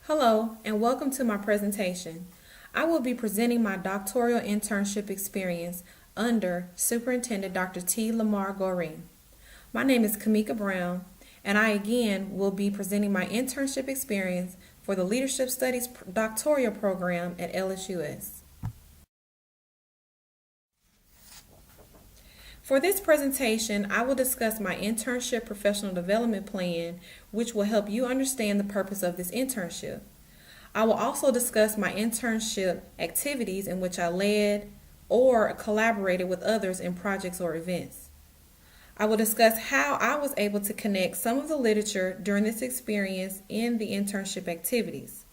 Hello, and welcome to my presentation. I will be presenting my doctoral internship experience under Superintendent Dr. T. Lamar Goreen. My name is Kamika Brown, and I again will be presenting my internship experience for the Leadership Studies doctoral program at LSUS. For this presentation, I will discuss my internship professional development plan, which will help you understand the purpose of this internship. I will also discuss my internship activities in which I led or collaborated with others in projects or events. I will discuss how I was able to connect some of the literature during this experience in the internship activities.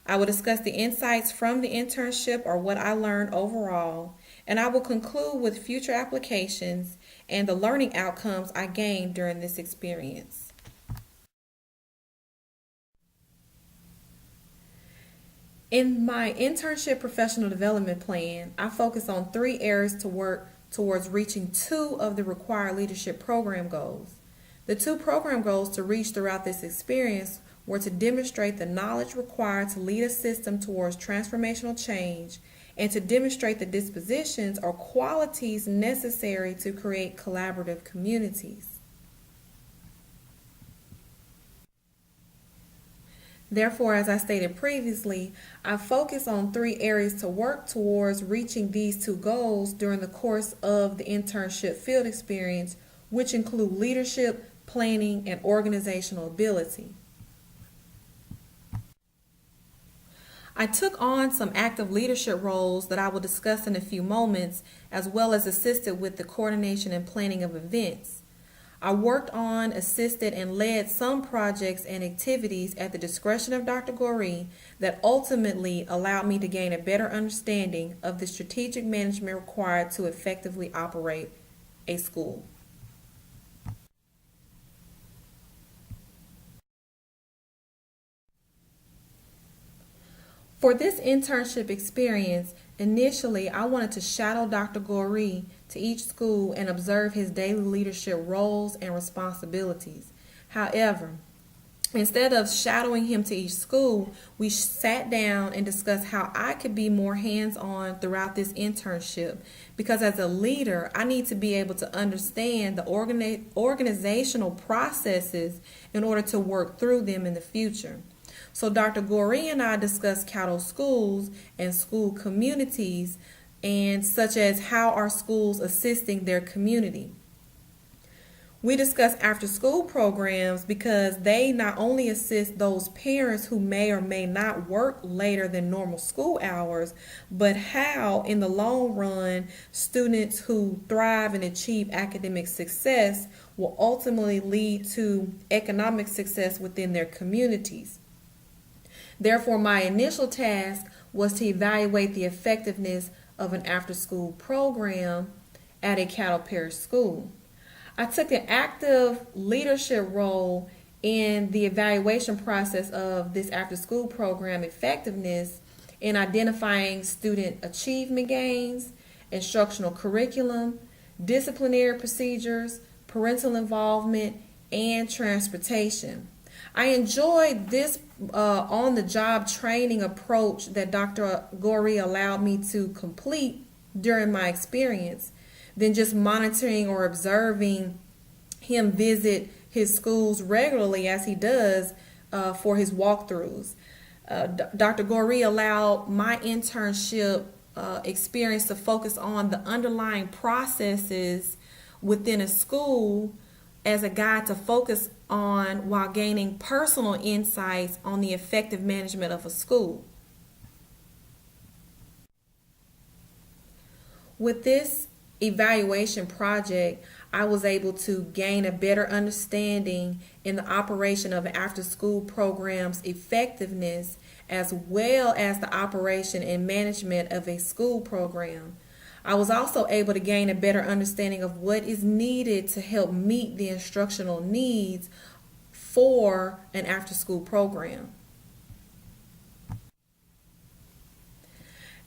I will discuss the insights from the internship or what I learned overall, and I will conclude with future applications and the learning outcomes I gained during this experience. In my internship professional development plan, I focus on 3 areas to work towards reaching 2 of the required leadership program goals. The 2 program goals to reach throughout this experience were to demonstrate the knowledge required to lead a system towards transformational change and to demonstrate the dispositions or qualities necessary to create collaborative communities. Therefore, as I stated previously, I focus on 3 areas to work towards reaching these 2 goals during the course of the internship field experience, which include leadership, planning, and organizational ability. I took on some active leadership roles that I will discuss in a few moments, as well as assisted with the coordination and planning of events. I worked on, assisted, and led some projects and activities at the discretion of Dr. Goree that ultimately allowed me to gain a better understanding of the strategic management required to effectively operate a school. For this internship experience, initially I wanted to shadow Dr. Goree to each school and observe his daily leadership roles and responsibilities. However, instead of shadowing him to each school, we sat down and discussed how I could be more hands-on throughout this internship, because as a leader, I need to be able to understand the organizational processes in order to work through them in the future. So Dr. Goree and I discussed Caddo schools and school communities, and such as how are schools assisting their community. We discuss after school programs because they not only assist those parents who may or may not work later than normal school hours, but how in the long run students who thrive and achieve academic success will ultimately lead to economic success within their communities. Therefore, my initial task was to evaluate the effectiveness of an after-school program at a Caddo Parish school. I took an active leadership role in the evaluation process of this after-school program effectiveness in identifying student achievement gains, instructional curriculum, disciplinary procedures, parental involvement, and transportation. I enjoyed this on-the-job training approach that Dr. Goree allowed me to complete during my experience than just monitoring or observing him visit his schools regularly as he does for his walkthroughs. Dr. Goree allowed my internship experience to focus on the underlying processes within a school as a guide to focus on while gaining personal insights on the effective management of a school. With this evaluation project, I was able to gain a better understanding in the operation of after-school programs' effectiveness, as well as the operation and management of a school program. I was also able to gain a better understanding of what is needed to help meet the instructional needs for an after-school program.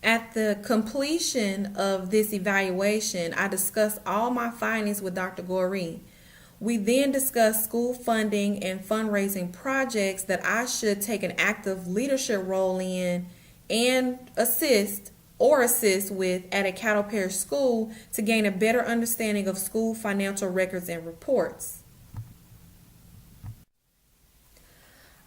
At the completion of this evaluation, I discussed all my findings with Dr. Goree. We then discussed school funding and fundraising projects that I should take an active leadership role in and assist with at a Cattle Parish school to gain a better understanding of school financial records and reports.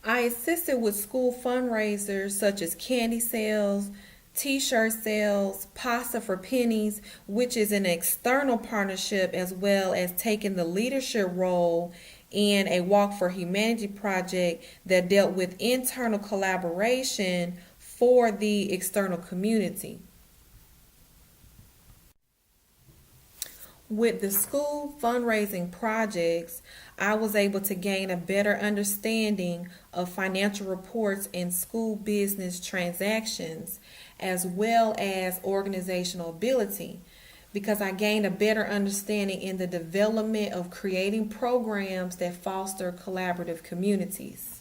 I assisted with school fundraisers such as candy sales, t-shirt sales, pasta for pennies, which is an external partnership, as well as taking the leadership role in a Walk for Humanity project that dealt with internal collaboration for the external community. With the school fundraising projects, I was able to gain a better understanding of financial reports and school business transactions, as well as organizational ability, because I gained a better understanding in the development of creating programs that foster collaborative communities.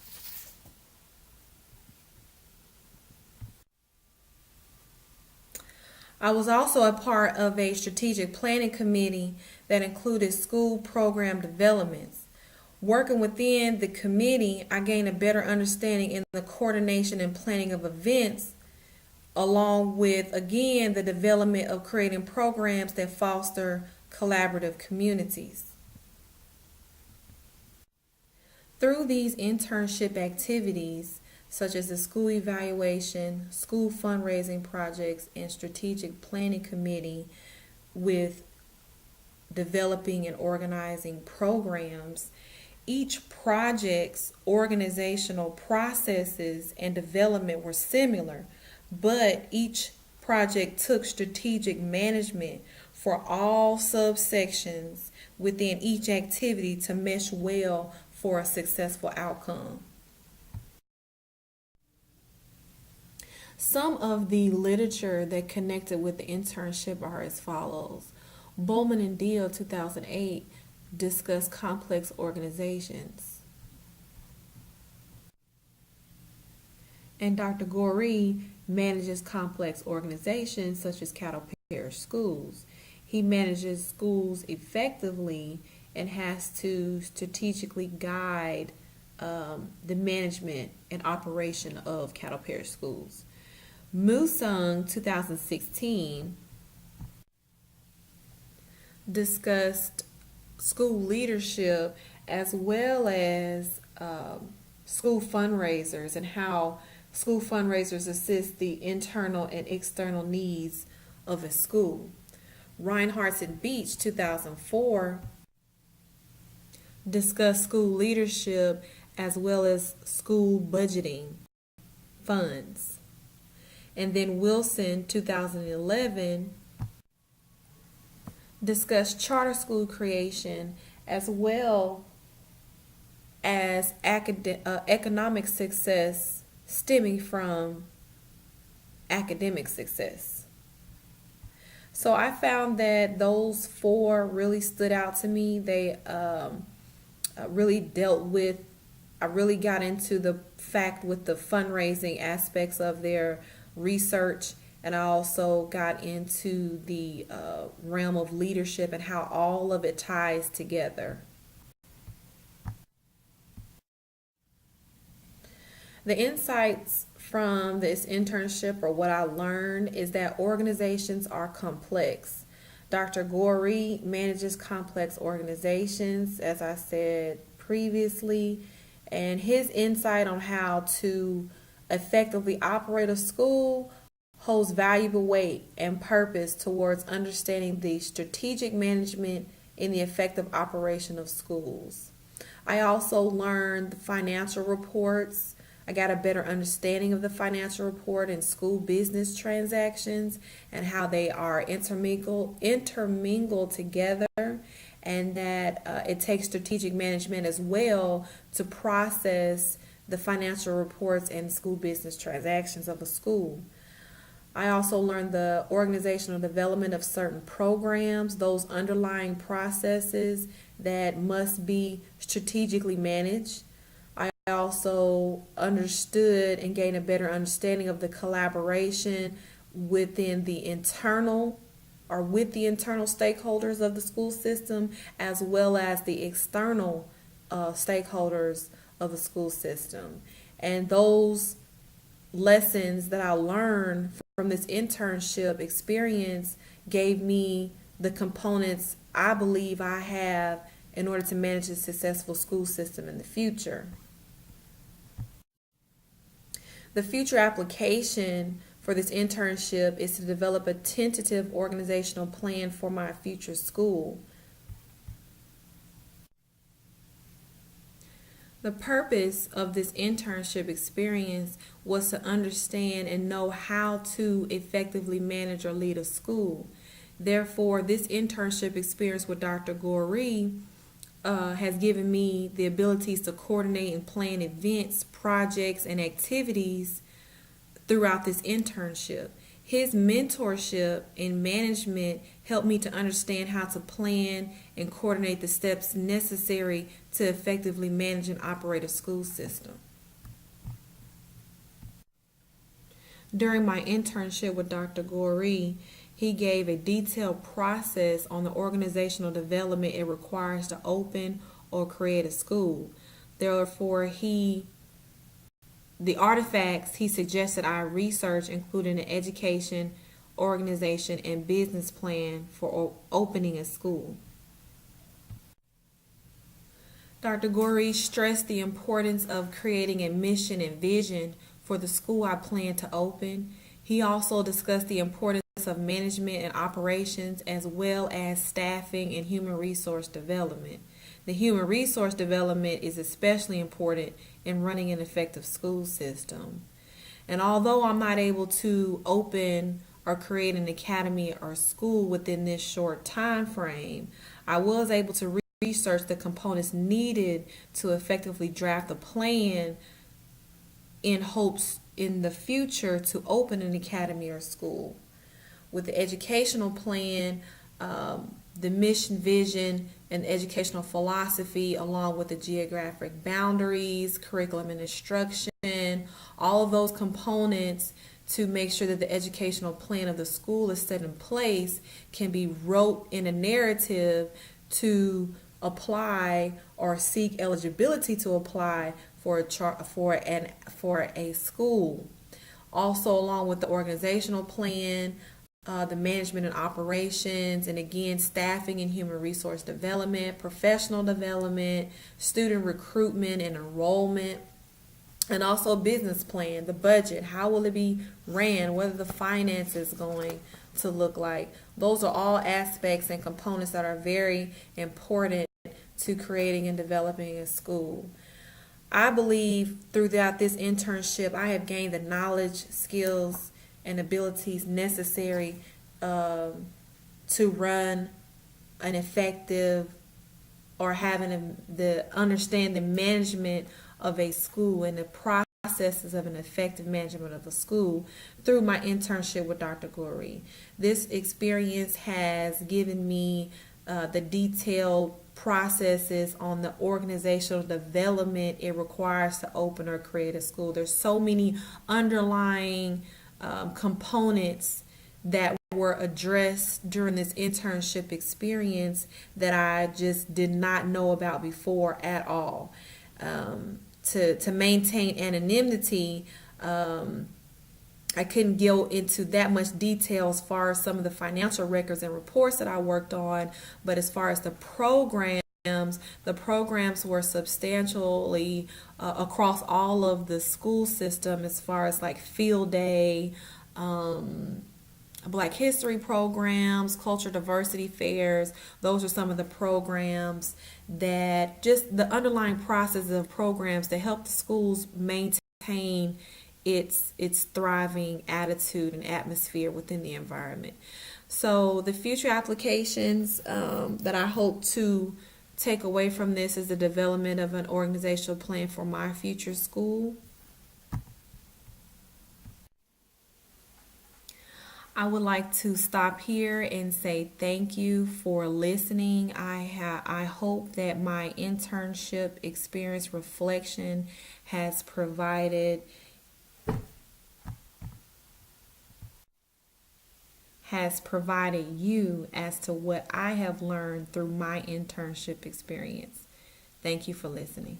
I was also a part of a strategic planning committee that included school program developments. Working within the committee, I gained a better understanding in the coordination and planning of events, along with, again, the development of creating programs that foster collaborative communities. Through these internship activities, such as the school evaluation, school fundraising projects, and strategic planning committee with developing and organizing programs, each project's organizational processes and development were similar, but each project took strategic management for all subsections within each activity to mesh well for a successful outcome. Some of the literature that connected with the internship are as follows. Bowman and Deal, 2008, discussed complex organizations. And Dr. Goree manages complex organizations such as Cattle Parish schools. He manages schools effectively and has to strategically guide the management and operation of Cattle Parish schools. Musung, 2016, discussed school leadership as well as school fundraisers and how school fundraisers assist the internal and external needs of a school. Reinhardt and Beach, 2004, discussed school leadership as well as school budgeting funds. And then Wilson, 2011, discussed charter school creation as well as economic success stemming from academic success. So I found that those four really stood out to me. They really dealt with, I really got into the fact with the fundraising aspects of their research, and I also got into the realm of leadership and how all of it ties together. The insights from this internship, or what I learned, is that organizations are complex. Dr. Goree manages complex organizations, as I said previously, and his insight on how to effectively operate a school holds valuable weight and purpose towards understanding the strategic management in the effective operation of schools. I also learned the financial reports. I got a better understanding of the financial report and school business transactions and how they are intermingled together, and that it takes strategic management as well to process the financial reports and school business transactions of a school. I also learned the organizational development of certain programs, those underlying processes that must be strategically managed. I also understood and gained a better understanding of the collaboration within the internal or with the internal stakeholders of the school system, as well as the external stakeholders of the school system. And those lessons that I learned from this internship experience gave me the components I believe I have in order to manage a successful school system in the future. The future application for this internship is to develop a tentative organizational plan for my future school. The purpose of this internship experience was to understand and know how to effectively manage or lead a school. Therefore, this internship experience with Dr. Goree has given me the abilities to coordinate and plan events, projects, and activities throughout this internship. His mentorship in management helped me to understand how to plan and coordinate the steps necessary to effectively manage and operate a school system. During my internship with Dr. Goree, he gave a detailed process on the organizational development it requires to open or create a school. Therefore, the artifacts he suggested I research included an education, organization, and business plan for opening a school. Dr. Goree stressed the importance of creating a mission and vision for the school I plan to open. He also discussed the importance of management and operations, as well as staffing and human resource development. The human resource development is especially important in running an effective school system. And although I'm not able to open or create an academy or school within this short time frame, I was able to research the components needed to effectively draft a plan in hopes in the future to open an academy or school. With the educational plan, the mission, vision, and educational philosophy, along with the geographic boundaries, curriculum and instruction, all of those components to make sure that the educational plan of the school is set in place can be wrote in a narrative to apply or seek eligibility to apply for a school. Also, along with the organizational plan, the management and operations, and again, staffing and human resource development, professional development, student recruitment and enrollment, and also business plan, the budget, how will it be ran, what are the finances going to look like. Those are all aspects and components that are very important to creating and developing a school. I believe throughout this internship, I have gained the knowledge, skills, and abilities necessary to run an effective or having the understand the management of a school and the processes of an effective management of a school through my internship with Dr. Goree. This experience has given me the detailed processes on the organizational development it requires to open or create a school. There's so many underlying components that were addressed during this internship experience that I just did not know about before at all. To maintain anonymity, I couldn't go into that much detail as far as some of the financial records and reports that I worked on, but as far as the programs were substantially across all of the school system, as far as like field day, Black History programs, culture diversity fairs. Those are some of the programs that just the underlying process of programs to help the schools maintain its thriving attitude and atmosphere within the environment. So the future applications that I hope to take away from this is the development of an organizational plan for my future school. I would like to stop here and say thank you for listening. I hope that my internship experience reflection has provided has provided you as to what I have learned through my internship experience. Thank you for listening.